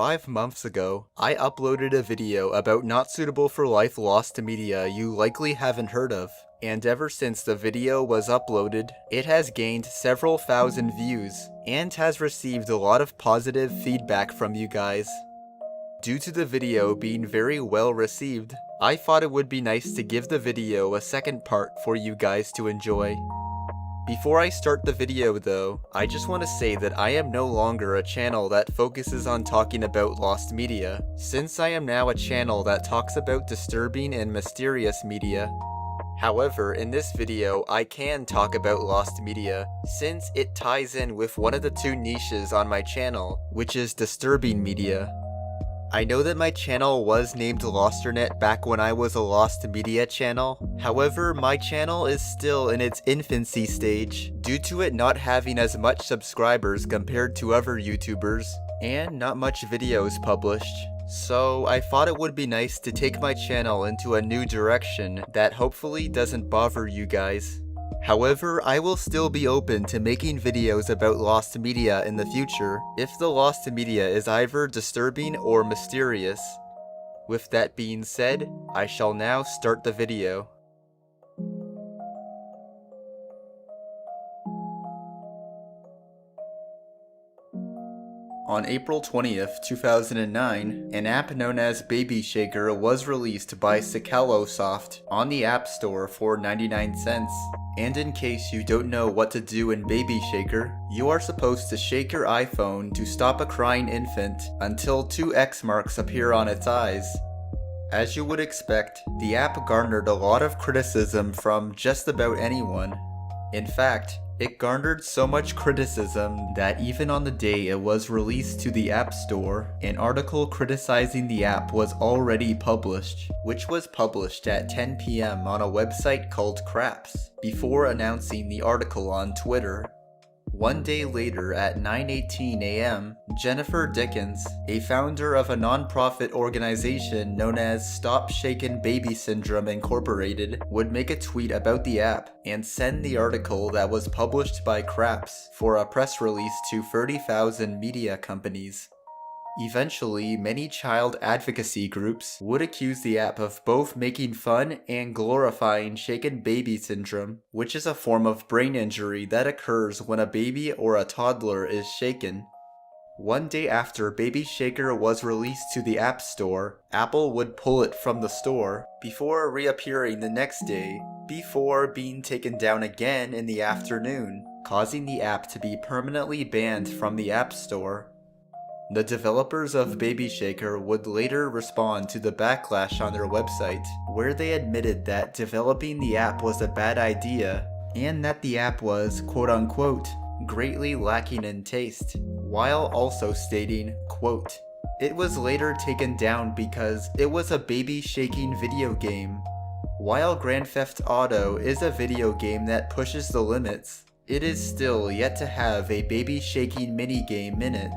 5 months ago, I uploaded a video about not suitable for life lost media you likely haven't heard of, and ever since the video was uploaded, it has gained several thousand views, and has received a lot of positive feedback from you guys. Due to the video being very well received, I thought it would be nice to give the video a second part for you guys to enjoy. Before I start the video though, I just want to say that I am no longer a channel that focuses on talking about lost media, since I am now a channel that talks about disturbing and mysterious media. However, in this video I can talk about lost media, since it ties in with one of the two niches on my channel, which is disturbing media. I know that my channel was named Losternet back when I was a lost media channel, however my channel is still in its infancy stage, due to it not having as much subscribers compared to other YouTubers, and not much videos published. So I thought it would be nice to take my channel into a new direction that hopefully doesn't bother you guys. However, I will still be open to making videos about lost media in the future, if the lost media is either disturbing or mysterious. With that being said, I shall now start the video. On April 20th, 2009, an app known as Baby Shaker was released by Sakalosoft on the App Store for 99 cents. And in case you don't know what to do in Baby Shaker, you are supposed to shake your iPhone to stop a crying infant until 2 X marks appear on its eyes. As you would expect, the app garnered a lot of criticism from just about anyone. In fact, it garnered so much criticism that even on the day it was released to the App Store, an article criticizing the app was already published, which was published at 10 PM on a website called Craps, before announcing the article on Twitter. One day later at 9:18 AM, Jennifer Dickens, a founder of a non-profit organization known as Stop Shaken Baby Syndrome Incorporated, would make a tweet about the app and send the article that was published by Craps for a press release to 30,000 media companies. Eventually, many child advocacy groups would accuse the app of both making fun and glorifying shaken baby syndrome, which is a form of brain injury that occurs when a baby or a toddler is shaken. One day after Baby Shaker was released to the App Store, Apple would pull it from the store, before reappearing the next day, before being taken down again in the afternoon, causing the app to be permanently banned from the App Store. The developers of Baby Shaker would later respond to the backlash on their website, where they admitted that developing the app was a bad idea, and that the app was, quote-unquote, greatly lacking in taste, while also stating, quote, it was later taken down because it was a baby shaking video game. While Grand Theft Auto is a video game that pushes the limits, it is still yet to have a baby shaking minigame in it.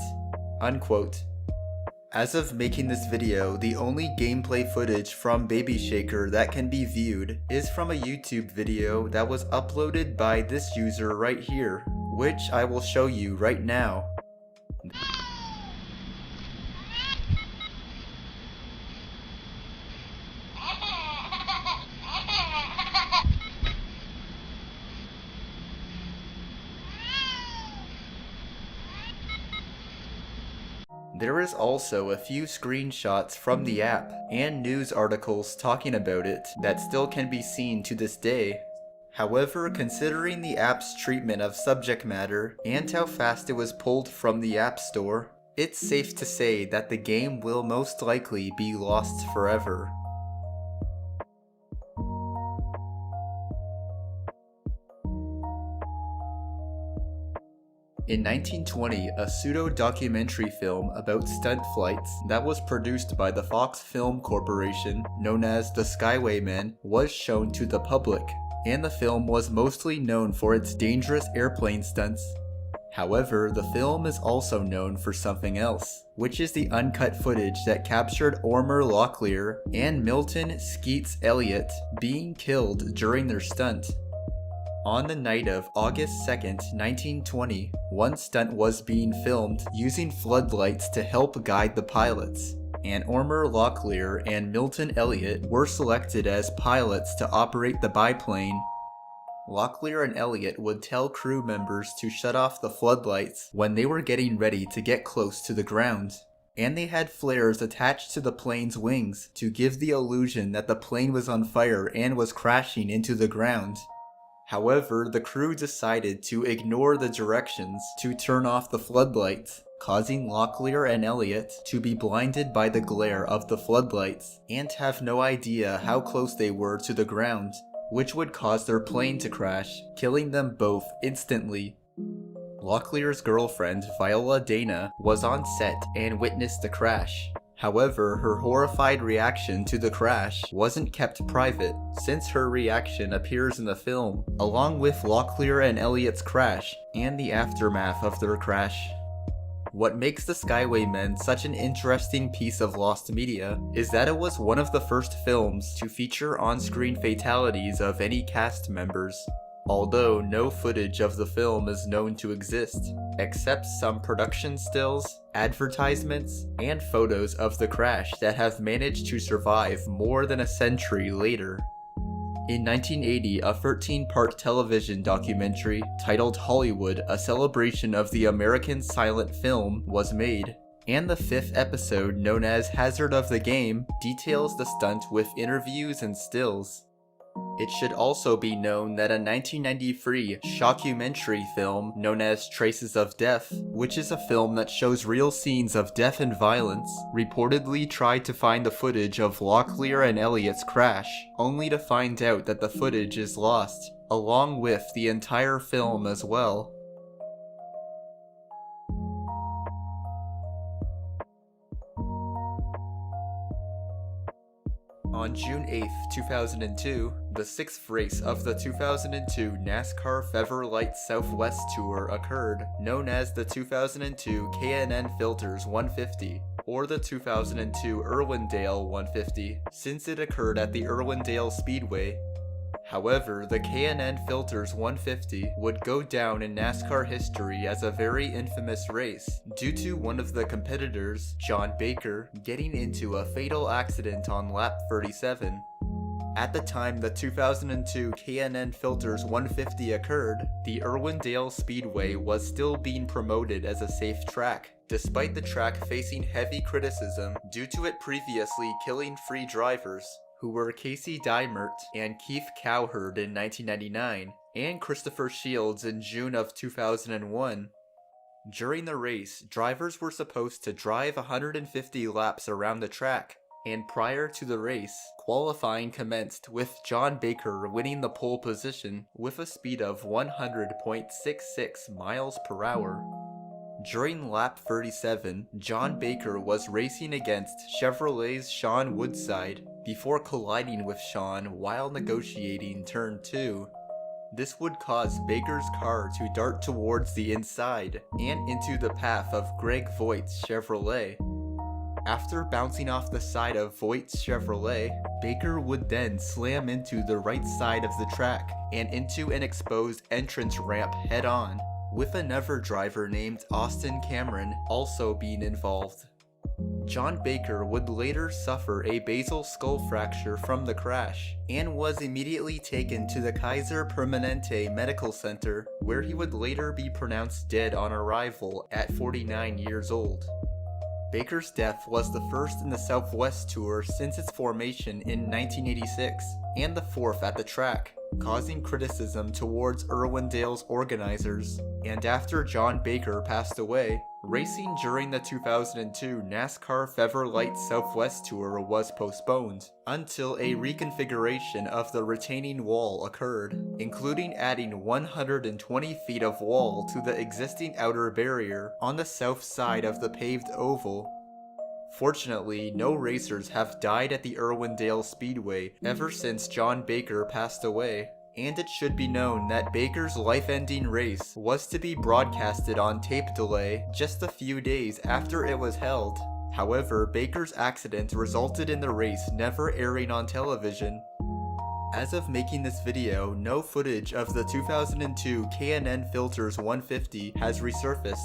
Unquote. As of making this video, the only gameplay footage from Baby Shaker that can be viewed is from a YouTube video that was uploaded by this user right here, which I will show you right now. There is also a few screenshots from the app and news articles talking about it that still can be seen to this day. However, considering the app's treatment of subject matter and how fast it was pulled from the App Store, it's safe to say that the game will most likely be lost forever. In 1920, a pseudo-documentary film about stunt flights that was produced by the Fox Film Corporation, known as the Skywaymen, was shown to the public, and the film was mostly known for its dangerous airplane stunts. However, the film is also known for something else, which is the uncut footage that captured Elmer and Milton Skeets Elliott being killed during their stunt. On the night of August 2nd, 1920, one stunt was being filmed using floodlights to help guide the pilots, and Erich Locklear and Milton Elliott were selected as pilots to operate the biplane. Locklear and Elliott would tell crew members to shut off the floodlights when they were getting ready to get close to the ground, and they had flares attached to the plane's wings to give the illusion that the plane was on fire and was crashing into the ground. However, the crew decided to ignore the directions to turn off the floodlights, causing Locklear and Elliott to be blinded by the glare of the floodlights and have no idea how close they were to the ground, which would cause their plane to crash, killing them both instantly. Locklear's girlfriend, Viola Dana, was on set and witnessed the crash. However, her horrified reaction to the crash wasn't kept private, since her reaction appears in the film, along with Locklear and Elliott's crash, and the aftermath of their crash. What makes the Skywaymen such an interesting piece of lost media is that it was one of the first films to feature on-screen fatalities of any cast members, although no footage of the film is known to exist, except some production stills, advertisements, and photos of the crash that have managed to survive more than a century later. In 1980, a 13-part television documentary titled Hollywood, a celebration of the American silent film, was made, and the 5th episode, known as Hazard of the Game, details the stunt with interviews and stills. It should also be known that a 1993 shockumentary film known as Traces of Death, which is a film that shows real scenes of death and violence, reportedly tried to find the footage of Locklear and Elliott's crash, only to find out that the footage is lost, along with the entire film as well. On June 8, 2002, the 6th race of the 2002 NASCAR Fever Light Southwest Tour occurred, known as the 2002 K&N Filters 150, or the 2002 Irwindale 150, since it occurred at the Irwindale Speedway. However, the K&N Filters 150 would go down in NASCAR history as a very infamous race due to one of the competitors, John Baker, getting into a fatal accident on lap 37. At the time the 2002 K&N Filters 150 occurred, the Irwindale Speedway was still being promoted as a safe track, despite the track facing heavy criticism due to it previously killing 3 drivers, who were Casey Dimert and Keith Cowherd in 1999, and Christopher Shields in June of 2001. During the race, drivers were supposed to drive 150 laps around the track, and prior to the race, qualifying commenced with John Baker winning the pole position with a speed of 100.66 miles per hour. During lap 37, John Baker was racing against Chevrolet's Sean Woodside before colliding with Sean while negotiating turn 2. This would cause Baker's car to dart towards the inside and into the path of Greg Voigt's Chevrolet. After bouncing off the side of Voigt's Chevrolet, Baker would then slam into the right side of the track and into an exposed entrance ramp head-on, with another driver named Austin Cameron also being involved. John Baker would later suffer a basal skull fracture from the crash, and was immediately taken to the Kaiser Permanente Medical Center, where he would later be pronounced dead on arrival at 49 years old. Baker's death was the first in the Southwest Tour since its formation in 1986, and the 4th at the track, causing criticism towards Irwindale's organizers. And after John Baker passed away, racing during the 2002 NASCAR Fever Light Southwest Tour was postponed until a reconfiguration of the retaining wall occurred, including adding 120 feet of wall to the existing outer barrier on the south side of the paved oval. Fortunately, no racers have died at the Irwindale Speedway ever since John Baker passed away, and it should be known that Baker's life-ending race was to be broadcasted on tape delay just a few days after it was held. However, Baker's accident resulted in the race never airing on television. As of making this video, no footage of the 2002 K&N Filters 150 has resurfaced,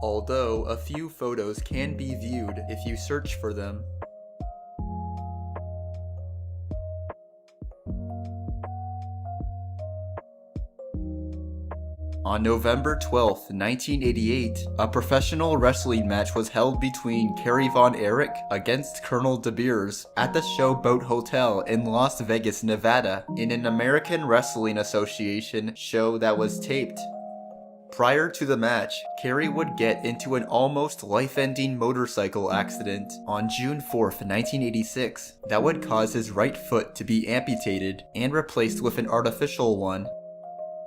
although a few photos can be viewed if you search for them. On November 12, 1988, a professional wrestling match was held between Kerry von Erich against Colonel DeBeers at the Showboat Hotel in Las Vegas, Nevada, in an American Wrestling Association show that was taped. Prior to the match, Kerry would get into an almost life-ending motorcycle accident on June 4, 1986, that would cause his right foot to be amputated and replaced with an artificial one.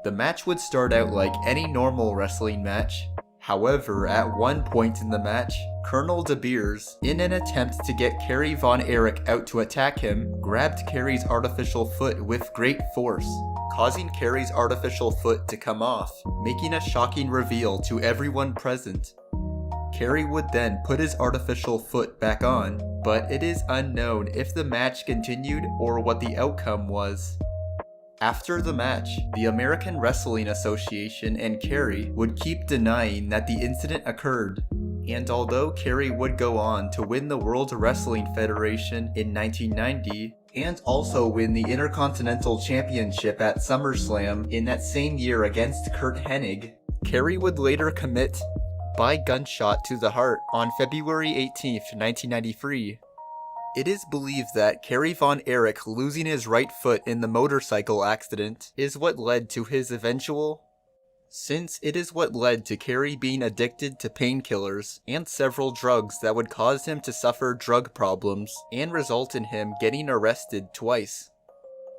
The match would start out like any normal wrestling match. However, at one point in the match, Colonel DeBeers, in an attempt to get Kerry von Erich out to attack him, grabbed Kerry's artificial foot with great force, causing Kerry's artificial foot to come off, making a shocking reveal to everyone present. Kerry would then put his artificial foot back on, but it is unknown if the match continued or what the outcome was. After the match, the American Wrestling Association and Kerry would keep denying that the incident occurred, and although Kerry would go on to win the World Wrestling Federation in 1990, and also win the Intercontinental Championship at SummerSlam in that same year against Curt Hennig, Kerry would later commit by gunshot to the heart on February 18, 1993. It is believed that Kerry von Erich losing his right foot in the motorcycle accident is what led to his since it is what led to Kerry being addicted to painkillers and several drugs that would cause him to suffer drug problems and result in him getting arrested twice.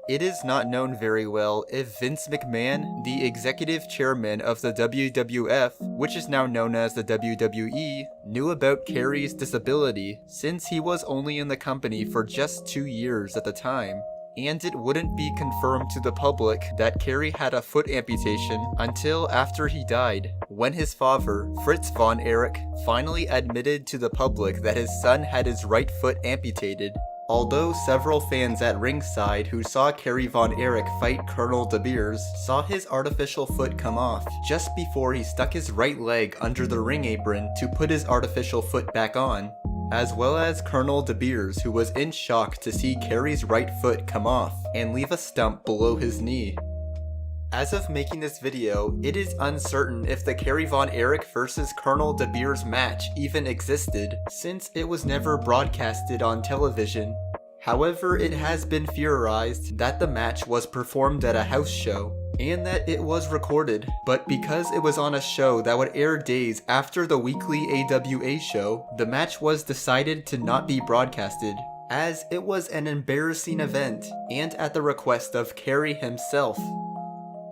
It is not known very well if Vince McMahon, the executive chairman of the WWF, which is now known as the WWE, knew about Kerry's disability since he was only in the company for just 2 years at the time, and it wouldn't be confirmed to the public that Kerry had a foot amputation until after he died, when his father, Fritz von Erich, finally admitted to the public that his son had his right foot amputated. Although several fans at ringside who saw Kerry von Erich fight Colonel DeBeers saw his artificial foot come off just before he stuck his right leg under the ring apron to put his artificial foot back on, as well as Colonel DeBeers, who was in shock to see Kerry's right foot come off and leave a stump below his knee. As of making this video, it is uncertain if the Kerry von Erich vs Colonel DeBeers match even existed, since it was never broadcasted on television. However, it has been theorized that the match was performed at a house show, and that it was recorded, but because it was on a show that would air days after the weekly AWA show, the match was decided to not be broadcasted, as it was an embarrassing event, and at the request of Kerry himself.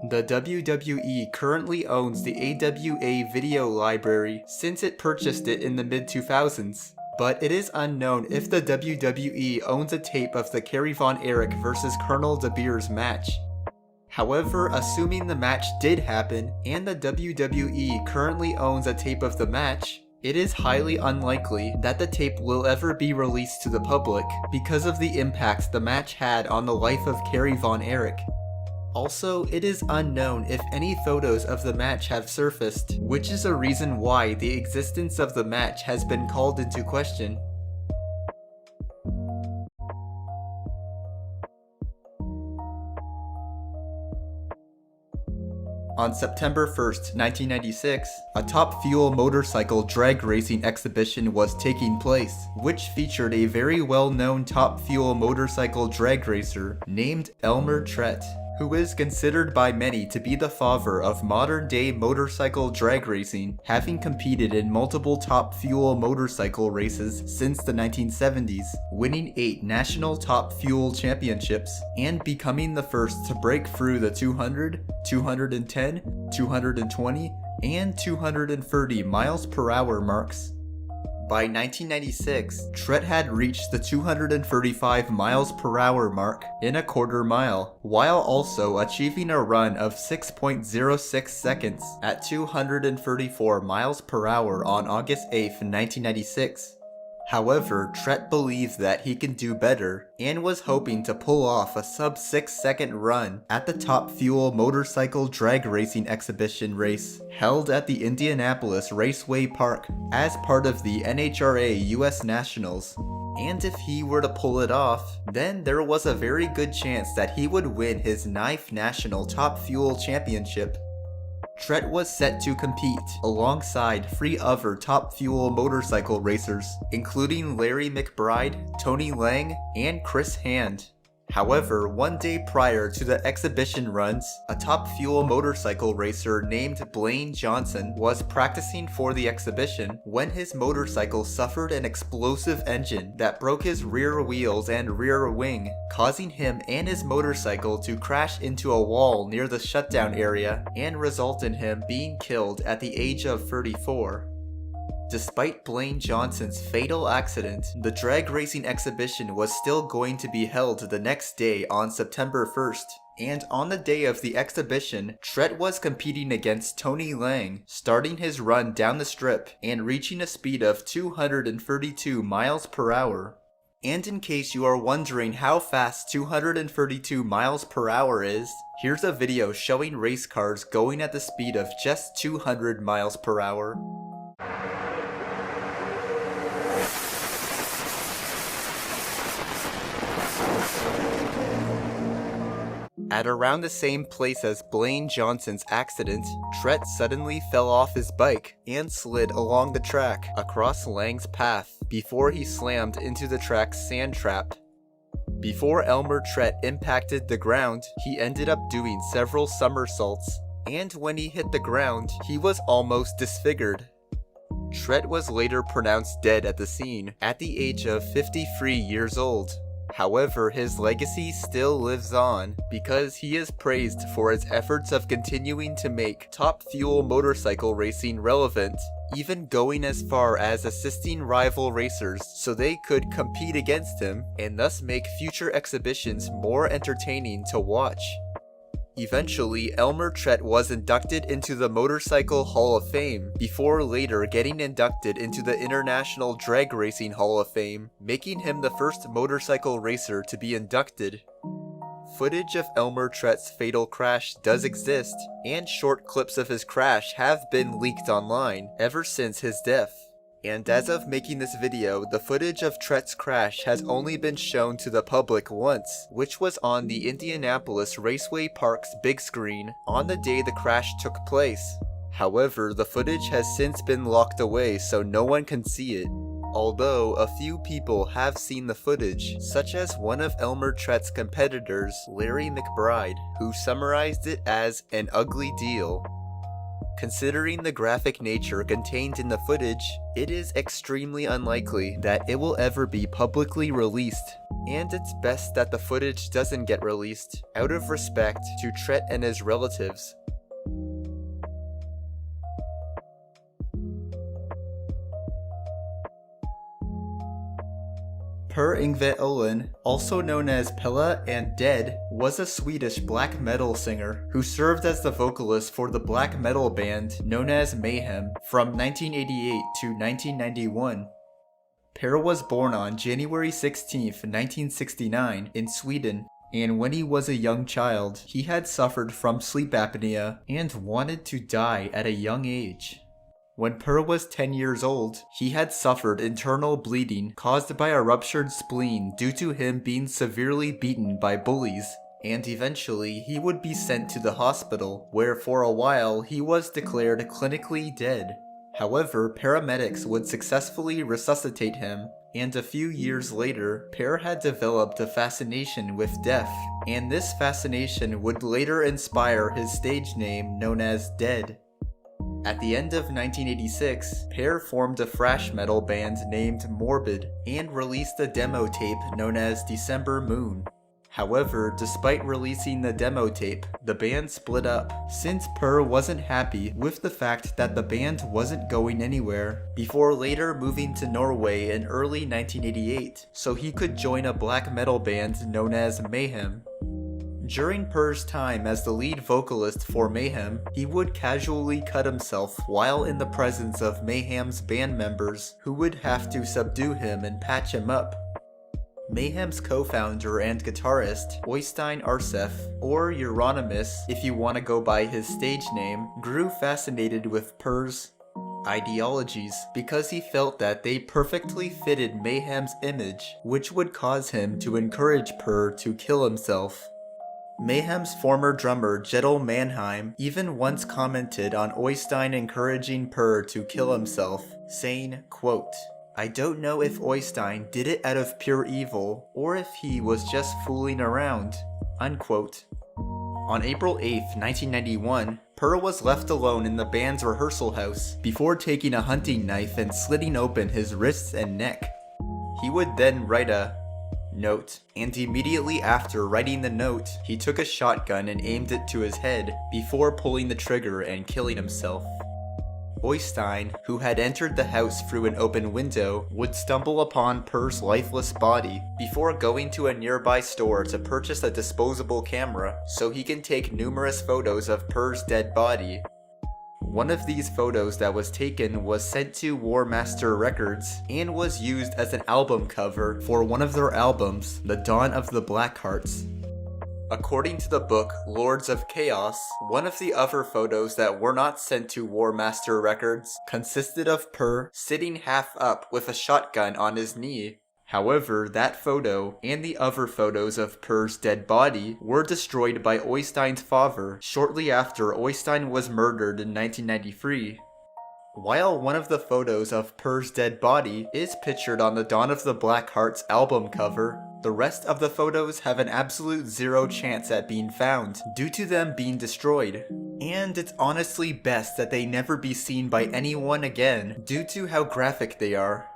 The WWE currently owns the AWA video library since it purchased it in the mid-2000s, but it is unknown if the WWE owns a tape of the Kerry von Erich vs Colonel DeBeers match. However, assuming the match did happen and the WWE currently owns a tape of the match, it is highly unlikely that the tape will ever be released to the public because of the impact the match had on the life of Kerry von Erich. Also, it is unknown if any photos of the match have surfaced, which is a reason why the existence of the match has been called into question. On September 1st, 1996, a Top Fuel motorcycle drag racing exhibition was taking place, which featured a very well-known Top Fuel motorcycle drag racer named Elmer Trett, who is considered by many to be the father of modern-day motorcycle drag racing, having competed in multiple Top Fuel motorcycle races since the 1970s, winning 8 national Top Fuel championships, and becoming the first to break through the 200, 210, 220, and 230 miles per hour marks. By 1996, Trett had reached the 235 miles per hour mark in a quarter mile, while also achieving a run of 6.06 seconds at 234 miles per hour on August 8, 1996. However, Trett believed that he can do better and was hoping to pull off a sub 6-second run at the Top Fuel motorcycle drag racing exhibition race held at the Indianapolis Raceway Park as part of the NHRA US Nationals. And if he were to pull it off, then there was a very good chance that he would win his 9th National Top Fuel Championship. Trett was set to compete alongside 3 other Top Fuel motorcycle racers, including Larry McBride, Tony Lang, and Chris Hand. However, one day prior to the exhibition runs, a Top Fuel motorcycle racer named Blaine Johnson was practicing for the exhibition when his motorcycle suffered an explosive engine that broke his rear wheels and rear wing, causing him and his motorcycle to crash into a wall near the shutdown area and result in him being killed at the age of 34. Despite Blaine Johnson's fatal accident, the drag racing exhibition was still going to be held the next day on September 1st. And on the day of the exhibition, Trett was competing against Tony Lang, starting his run down the strip and reaching a speed of 232 miles per hour. And in case you are wondering how fast 232 miles per hour is, here's a video showing race cars going at the speed of just 200 miles per hour. At around the same place as Blaine Johnson's accident, Trett suddenly fell off his bike and slid along the track across Lang's path before he slammed into the track's sand trap. Before Elmer Trett impacted the ground, he ended up doing several somersaults, and when he hit the ground, he was almost disfigured. Trett was later pronounced dead at the scene at the age of 53 years old. However, his legacy still lives on because he is praised for his efforts of continuing to make Top Fuel motorcycle racing relevant, even going as far as assisting rival racers so they could compete against him and thus make future exhibitions more entertaining to watch. Eventually, Elmer Trett was inducted into the Motorcycle Hall of Fame before later getting inducted into the International Drag Racing Hall of Fame, making him the first motorcycle racer to be inducted. Footage of Elmer Trett's fatal crash does exist, and short clips of his crash have been leaked online ever since his death. And as of making this video, the footage of Trett's crash has only been shown to the public once, which was on the Indianapolis Raceway Park's big screen on the day the crash took place. However, the footage has since been locked away so no one can see it. Although a few people have seen the footage, such as one of Elmer Trett's competitors, Larry McBride, who summarized it as an ugly deal. Considering the graphic nature contained in the footage, it is extremely unlikely that it will ever be publicly released, and it's best that the footage doesn't get released, out of respect to Trett and his relatives. Per Yngve Ohlin, also known as Pella and Dead, was a Swedish black metal singer who served as the vocalist for the black metal band known as Mayhem from 1988 to 1991. Per was born on January 16, 1969 in Sweden, and when he was a young child, he had suffered from sleep apnea and wanted to die at a young age. When Per was 10 years old, he had suffered internal bleeding caused by a ruptured spleen due to him being severely beaten by bullies, and eventually he would be sent to the hospital, where for a while he was declared clinically dead. However, paramedics would successfully resuscitate him, and a few years later, Per had developed a fascination with death, and this fascination would later inspire his stage name known as Dead. At the end of 1986, Per formed a thrash metal band named Morbid and released a demo tape known as December Moon. However, despite releasing the demo tape, the band split up, since Per wasn't happy with the fact that the band wasn't going anywhere, before later moving to Norway in early 1988 so he could join a black metal band known as Mayhem. During Purr's time as the lead vocalist for Mayhem, he would casually cut himself while in the presence of Mayhem's band members, who would have to subdue him and patch him up. Mayhem's co-founder and guitarist, Oystein Arsef, or Euronymous if you want to go by his stage name, grew fascinated with Purr's ideologies because he felt that they perfectly fitted Mayhem's image, which would cause him to encourage Purr to kill himself. Mayhem's former drummer Jedel Mannheim even once commented on Oystein encouraging Purr to kill himself, saying, quote, "I don't know if Oystein did it out of pure evil, or if he was just fooling around," unquote. On April 8, 1991, Purr was left alone in the band's rehearsal house before taking a hunting knife and slitting open his wrists and neck. He would then write a note, and immediately after writing the note, he took a shotgun and aimed it to his head before pulling the trigger and killing himself. Oystein, who had entered the house through an open window, would stumble upon Purr's lifeless body before going to a nearby store to purchase a disposable camera so he can take numerous photos of Purr's dead body. One of these photos that was taken was sent to War Master Records and was used as an album cover for one of their albums, The Dawn of the Blackhearts. According to the book Lords of Chaos, one of the other photos that were not sent to War Master Records consisted of Purr sitting half up with a shotgun on his knee. However, that photo and the other photos of Purr's dead body were destroyed by Oystein's father shortly after Oystein was murdered in 1993. While one of the photos of Purr's dead body is pictured on the Dawn of the Blackhearts album cover, the rest of the photos have an absolute zero chance at being found due to them being destroyed. And it's honestly best that they never be seen by anyone again due to how graphic they are.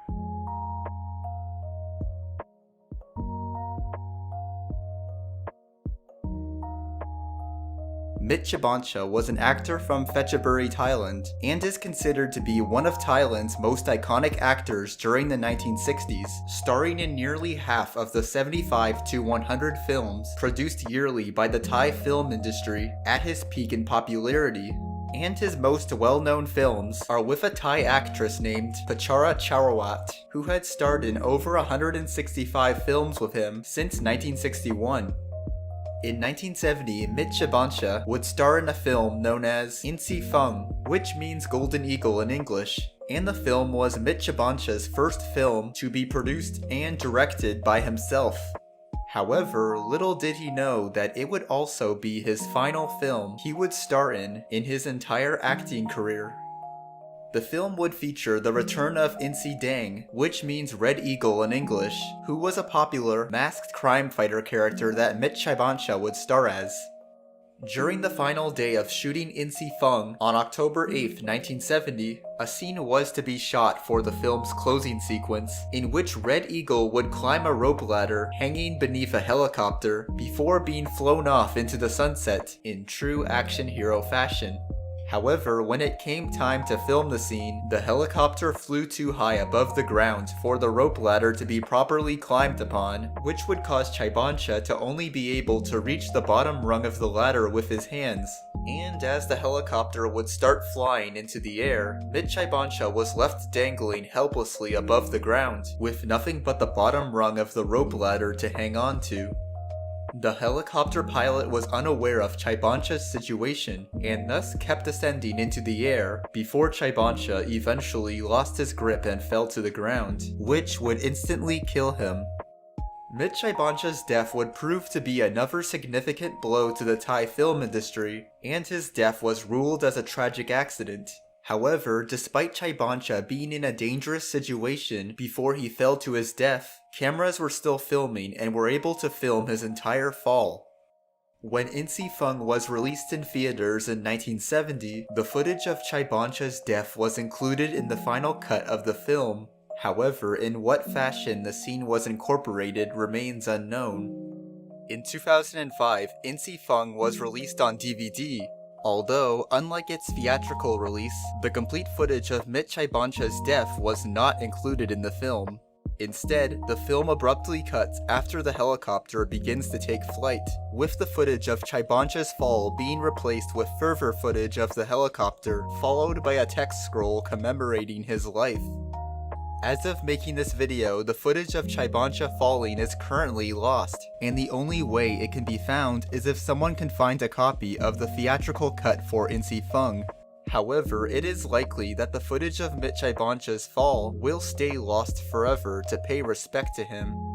Chaibancha was an actor from Phetchaburi, Thailand, and is considered to be one of Thailand's most iconic actors during the 1960s, starring in nearly half of the 75 to 100 films produced yearly by the Thai film industry at his peak in popularity. And his most well-known films are with a Thai actress named Pachara Charawat, who had starred in over 165 films with him since 1961. In 1970, Chaibancha would star in a film known as Insi Fung, which means Golden Eagle in English, and the film was Chaibancha's first film to be produced and directed by himself. However, little did he know that it would also be his final film he would star in his entire acting career. The film would feature the return of Insi Dang, which means Red Eagle in English, who was a popular masked crime fighter character that Chaibancha would star as. During the final day of shooting Insi Fung on October 8, 1970, a scene was to be shot for the film's closing sequence, in which Red Eagle would climb a rope ladder hanging beneath a helicopter before being flown off into the sunset in true action hero fashion. However, when it came time to film the scene, the helicopter flew too high above the ground for the rope ladder to be properly climbed upon, which would cause Chaibancha to only be able to reach the bottom rung of the ladder with his hands. And as the helicopter would start flying into the air, Chaibancha was left dangling helplessly above the ground, with nothing but the bottom rung of the rope ladder to hang on to. The helicopter pilot was unaware of Chaibancha's situation and thus kept ascending into the air before Chaibancha eventually lost his grip and fell to the ground, which would instantly kill him. Chaibancha's death would prove to be another significant blow to the Thai film industry, and his death was ruled as a tragic accident. However, despite Chaibancha being in a dangerous situation before he fell to his death, cameras were still filming and were able to film his entire fall. When Insi Fung was released in theaters in 1970, the footage of Chaibancha's death was included in the final cut of the film. However, in what fashion the scene was incorporated remains unknown. In 2005, Insi Fung was released on DVD. Although, unlike its theatrical release, the complete footage of Chaibancha's death was not included in the film. Instead, the film abruptly cuts after the helicopter begins to take flight, with the footage of Chaibancha's fall being replaced with further footage of the helicopter, followed by a text scroll commemorating his life. As of making this video, the footage of Chaibancha falling is currently lost, and the only way it can be found is if someone can find a copy of the theatrical cut for Insi Fung. However, it is likely that the footage of Chaibancha's fall will stay lost forever to pay respect to him.